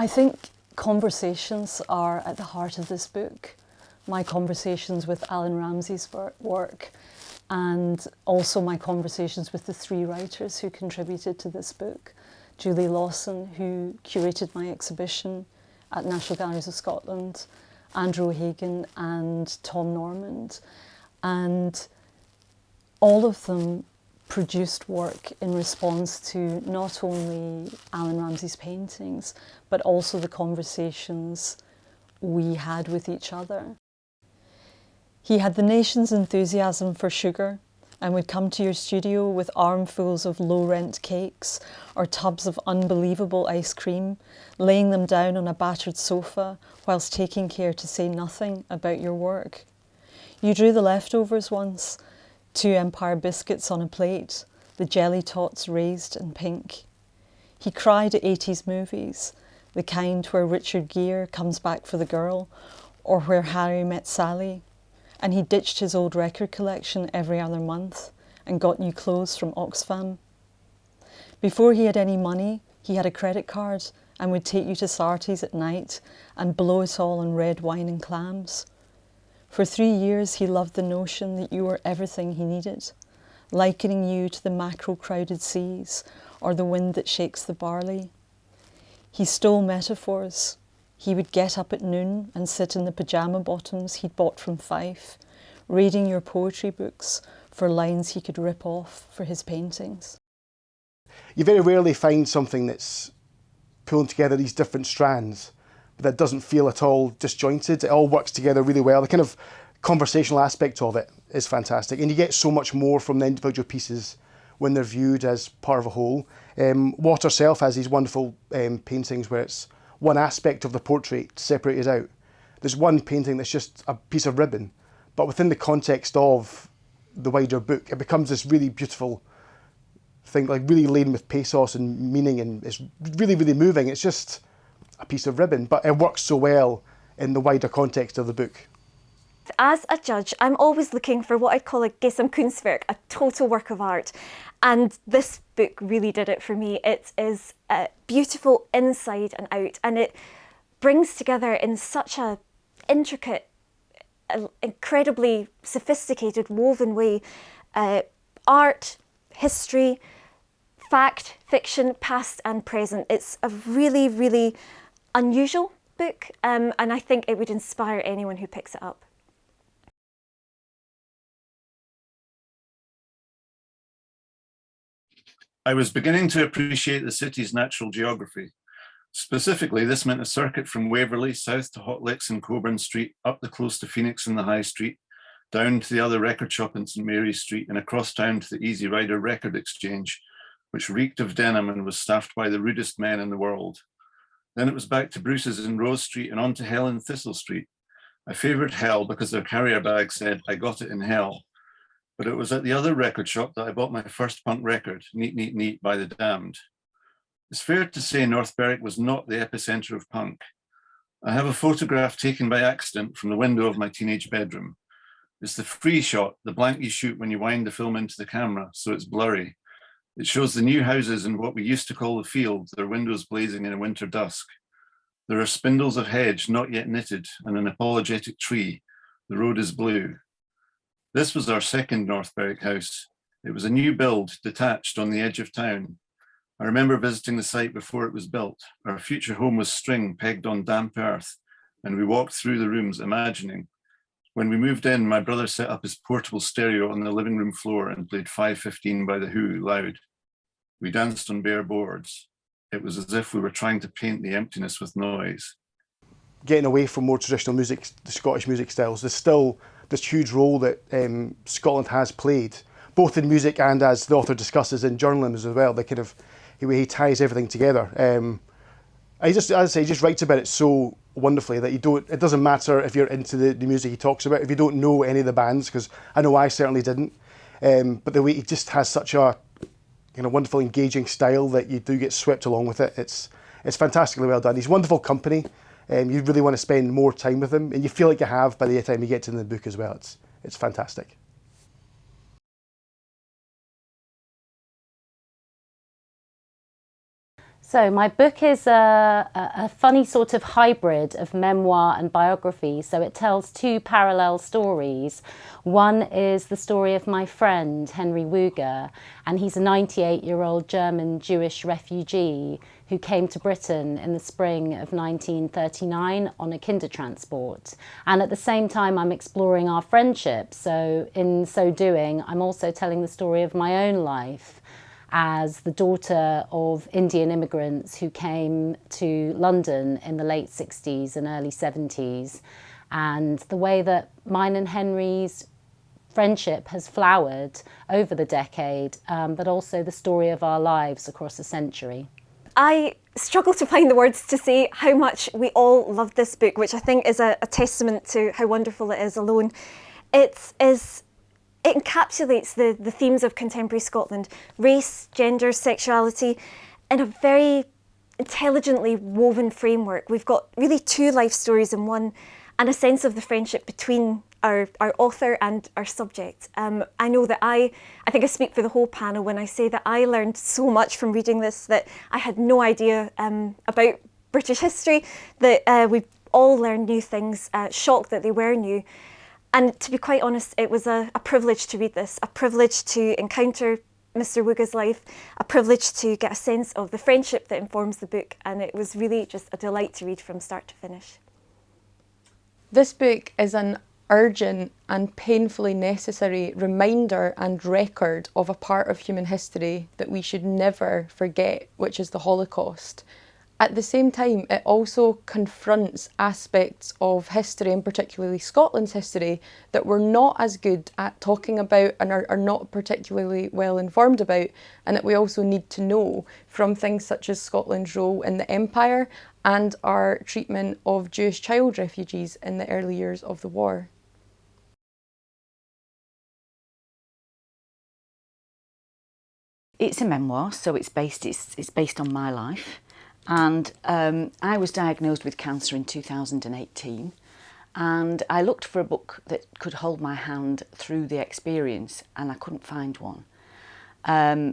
I think conversations are at the heart of this book. My conversations with Alan Ramsey's work, and also my conversations with the three writers who contributed to this book. Julie Lawson, who curated my exhibition at National Galleries of Scotland, Andrew O'Hagan and Tom Normand. And all of them produced work in response to not only Alan Ramsey's paintings, but also the conversations we had with each other. He had the nation's enthusiasm for sugar and would come to your studio with armfuls of low-rent cakes or tubs of unbelievable ice cream, laying them down on a battered sofa whilst taking care to say nothing about your work. You drew the leftovers once, 2 Empire biscuits on a plate, the jelly tots raised and pink. He cried at 80s movies, the kind where Richard Gere comes back for the girl, or where Harry met Sally. And he ditched his old record collection every other month and got new clothes from Oxfam. Before he had any money, he had a credit card and would take you to Sarti's at night and blow it all on red wine and clams. For 3 years, he loved the notion that you were everything he needed, likening you to the mackerel-crowded seas or the wind that shakes the barley. He stole metaphors. He would get up at noon and sit in the pyjama bottoms he'd bought from Fife, reading your poetry books for lines he could rip off for his paintings. You very rarely find something that's pulling together these different strands, but that doesn't feel at all disjointed. It all works together really well. The kind of conversational aspect of it is fantastic, and you get so much more from the individual pieces when they're viewed as part of a whole. Watt herself has these wonderful paintings where it's one aspect of the portrait separated out. There's one painting that's just a piece of ribbon, but within the context of the wider book, it becomes this really beautiful thing, like really laden with pathos and meaning, and it's really, really moving. It's just a piece of ribbon, but it works so well in the wider context of the book. As a judge, I'm always looking for what I'd call a Gesamtkunstwerk, a total work of art. And this book really did it for me. It is beautiful inside and out, and it brings together in such a intricate, incredibly sophisticated, woven way, art, history, fact, fiction, past and present. It's a really, really unusual book, and I think it would inspire anyone who picks it up. I was beginning to appreciate the city's natural geography. Specifically, this meant a circuit from Waverley south to Hot Licks and Coburn Street, up the close to Phoenix and the High Street, down to the other record shop in St Mary's Street, and across town to the Easy Rider Record Exchange, which reeked of denim and was staffed by the rudest men in the world. Then it was back to Bruce's in Rose Street and on to Hell in Thistle Street. I favoured Hell because their carrier bag said, "I got it in Hell." But it was at the other record shop that I bought my first punk record, Neat, Neat, Neat by The Damned. It's fair to say North Berwick was not the epicenter of punk. I have a photograph taken by accident from the window of my teenage bedroom. It's the free shot, the blank you shoot when you wind the film into the camera, so it's blurry. It shows the new houses in what we used to call the field, their windows blazing in a winter dusk. There are spindles of hedge not yet knitted and an apologetic tree. The road is blue. This was our second North Berwick house. It was a new build, detached on the edge of town. I remember visiting the site before it was built. Our future home was string pegged on damp earth, and we walked through the rooms imagining. When we moved in, my brother set up his portable stereo on the living room floor and played 5:15 by The Who loud. We danced on bare boards. It was as if we were trying to paint the emptiness with noise. Getting away from more traditional music, the Scottish music styles, there's still this huge role that Scotland has played, both in music and, as the author discusses, in journalism as well. The kind of way he ties everything together. As I say, he just writes about it so wonderfully that it doesn't matter if you're into the music he talks about, if you don't know any of the bands, because I know I certainly didn't. But the way he just has such a wonderful, engaging style that you do get swept along with it. It's fantastically well done. He's wonderful company. You really want to spend more time with him, and you feel like you have by the time you get to the book as well. It's fantastic. So my book is a funny sort of hybrid of memoir and biography. So it tells two parallel stories. One is the story of my friend, Henry Wuger, and he's a 98-year-old German Jewish refugee who came to Britain in the spring of 1939 on a Kindertransport. And at the same time, I'm exploring our friendship. So in so doing, I'm also telling the story of my own life as the daughter of Indian immigrants who came to London in the late 60s and early 70s, and the way that mine and Henry's friendship has flowered over the decade, but also the story of our lives across a century. I struggle to find the words to say how much we all love this book, which I think is a testament to how wonderful it is alone. It encapsulates the themes of contemporary Scotland, race, gender, sexuality, in a very intelligently woven framework. We've got really two life stories in one, and a sense of the friendship between our author and our subject. I know that I think I speak for the whole panel when I say that I learned so much from reading this that I had no idea about British history, that we all learned new things, shocked that they were new. And to be quite honest, it was a privilege to read this, a privilege to encounter Mr. Wuger's life, a privilege to get a sense of the friendship that informs the book, and it was really just a delight to read from start to finish. This book is an urgent and painfully necessary reminder and record of a part of human history that we should never forget, which is the Holocaust. At the same time, it also confronts aspects of history, and particularly Scotland's history, that we're not as good at talking about and are not particularly well informed about, and that we also need to know, from things such as Scotland's role in the Empire and our treatment of Jewish child refugees in the early years of the war. It's a memoir, so it's based on my life. And I was diagnosed with cancer in 2018, and I looked for a book that could hold my hand through the experience, and I couldn't find one.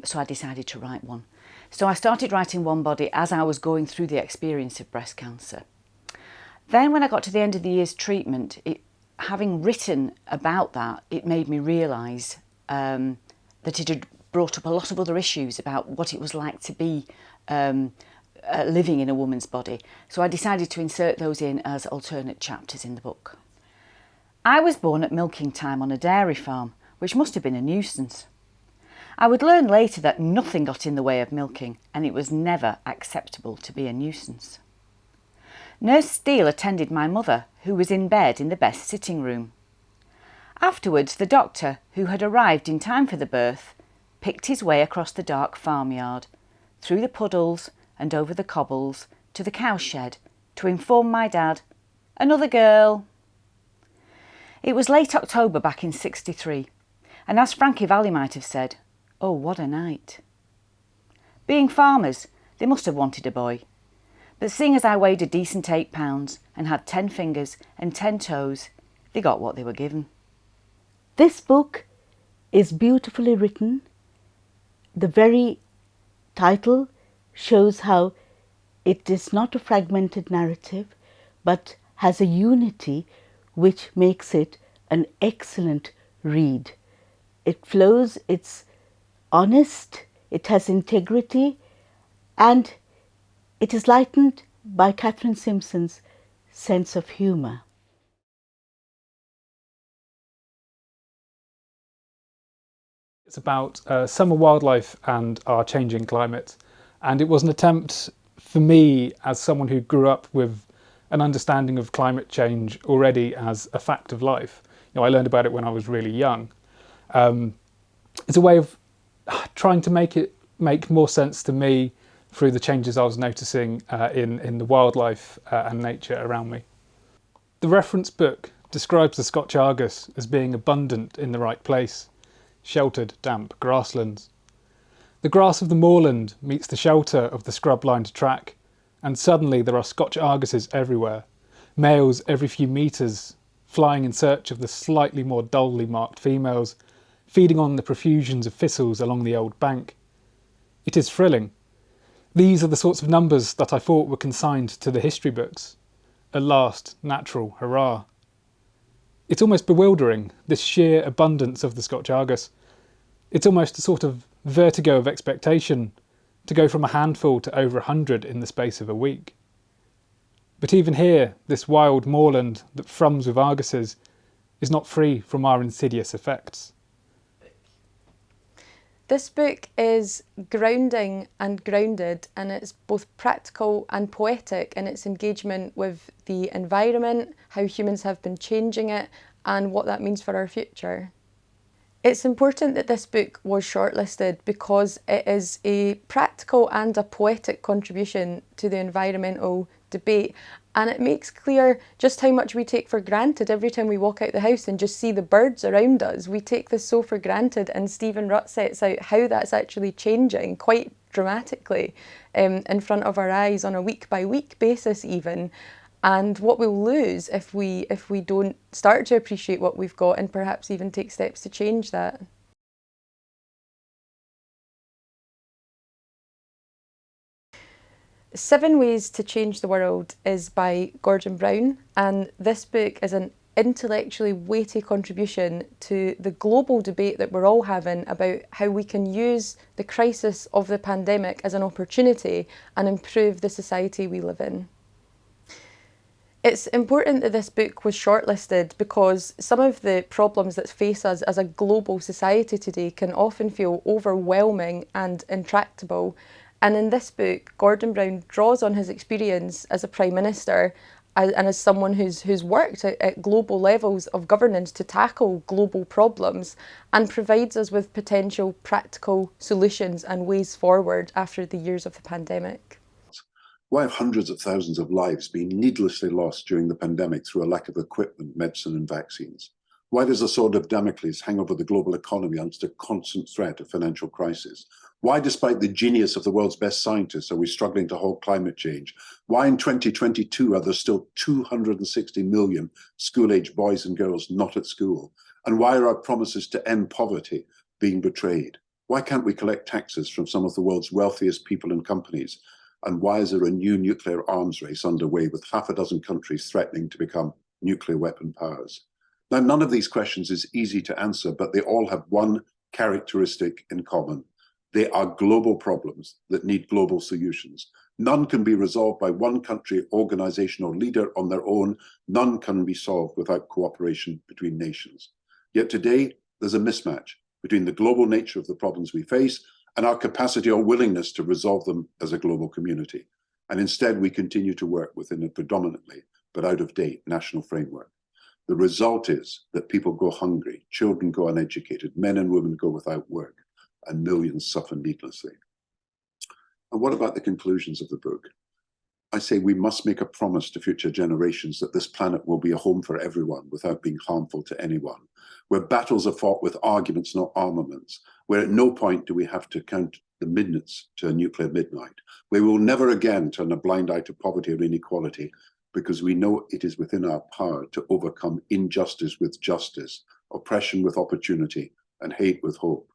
So I decided to write one. So I started writing One Body as I was going through the experience of breast cancer. Then when I got to the end of the year's treatment, having written about that, it made me realise that it had brought up a lot of other issues about what it was like to be living in a woman's body. So I decided to insert those in as alternate chapters in the book. I was born at milking time on a dairy farm, which must have been a nuisance. I would learn later that nothing got in the way of milking, and it was never acceptable to be a nuisance. Nurse Steele attended my mother, who was in bed in the best sitting room. Afterwards, the doctor, who had arrived in time for the birth, picked his way across the dark farmyard, through the puddles and over the cobbles to the cowshed to inform my dad, another girl. It was late October back in '63, and as Frankie Valli might have said, oh, what a night. Being farmers, they must have wanted a boy, but seeing as I weighed a decent 8 pounds and had 10 fingers and 10 toes, they got what they were given. This book is beautifully written. The very title shows how it is not a fragmented narrative, but has a unity which makes it an excellent read. It flows, it's honest, it has integrity, and it is lightened by Catherine Simpson's sense of humour. It's about summer wildlife and our changing climate. And it was an attempt for me, as someone who grew up with an understanding of climate change already as a fact of life. You know, I learned about it when I was really young. It's a way of trying to make more sense to me through the changes I was noticing in the wildlife and nature around me. The reference book describes the Scotch Argus as being abundant in the right place, sheltered, damp grasslands. The grass of the moorland meets the shelter of the scrub-lined track, and suddenly there are Scotch Arguses everywhere, males every few metres, flying in search of the slightly more dully marked females, feeding on the profusions of thistles along the old bank. It is thrilling. These are the sorts of numbers that I thought were consigned to the history books. A last natural hurrah. It's almost bewildering, this sheer abundance of the Scotch Argus. It's almost a sort of vertigo of expectation to go from a handful to over 100 in the space of a week. But even here, this wild moorland that thrums with Arguses is not free from our insidious effects. This book is grounding and grounded, and it's both practical and poetic in its engagement with the environment, how humans have been changing it, and what that means for our future. It's important that this book was shortlisted because it is a practical and a poetic contribution to the environmental debate, and it makes clear just how much we take for granted every time we walk out the house and just see the birds around us. We take this so for granted, and Stephen Rutt sets out how that's actually changing quite dramatically in front of our eyes on a week-by-week basis even. And what we'll lose if we don't start to appreciate what we've got and perhaps even take steps to change that. Seven Ways to Change the World is by Gordon Brown, and this book is an intellectually weighty contribution to the global debate that we're all having about how we can use the crisis of the pandemic as an opportunity and improve the society we live in. It's important that this book was shortlisted because some of the problems that face us as a global society today can often feel overwhelming and intractable. And in this book, Gordon Brown draws on his experience as a Prime Minister and as someone who's worked at global levels of governance to tackle global problems, and provides us with potential practical solutions and ways forward after the years of the pandemic. Why have hundreds of thousands of lives been needlessly lost during the pandemic through a lack of equipment, medicine and vaccines? Why does the sword of Damocles hang over the global economy under constant threat of financial crisis? Why, despite the genius of the world's best scientists, are we struggling to halt climate change? Why in 2022 are there still 260 million school-aged boys and girls not at school? And why are our promises to end poverty being betrayed? Why can't we collect taxes from some of the world's wealthiest people and companies? And why is there a new nuclear arms race underway with half a dozen countries threatening to become nuclear weapon powers? Now, none of these questions is easy to answer, but they all have one characteristic in common. They are global problems that need global solutions. None can be resolved by one country, organization, or leader on their own. None can be solved without cooperation between nations. Yet today, there's a mismatch between the global nature of the problems we face and our capacity or willingness to resolve them as a global community. And instead, we continue to work within a predominantly but out-of-date national framework. The result is that people go hungry, children go uneducated, men and women go without work, and millions suffer needlessly. And what about the conclusions of the book? I say we must make a promise to future generations that this planet will be a home for everyone without being harmful to anyone, where battles are fought with arguments, not armaments, where at no point do we have to count the minutes to a nuclear midnight, where we will never again turn a blind eye to poverty or inequality, because we know it is within our power to overcome injustice with justice, oppression with opportunity, and hate with hope.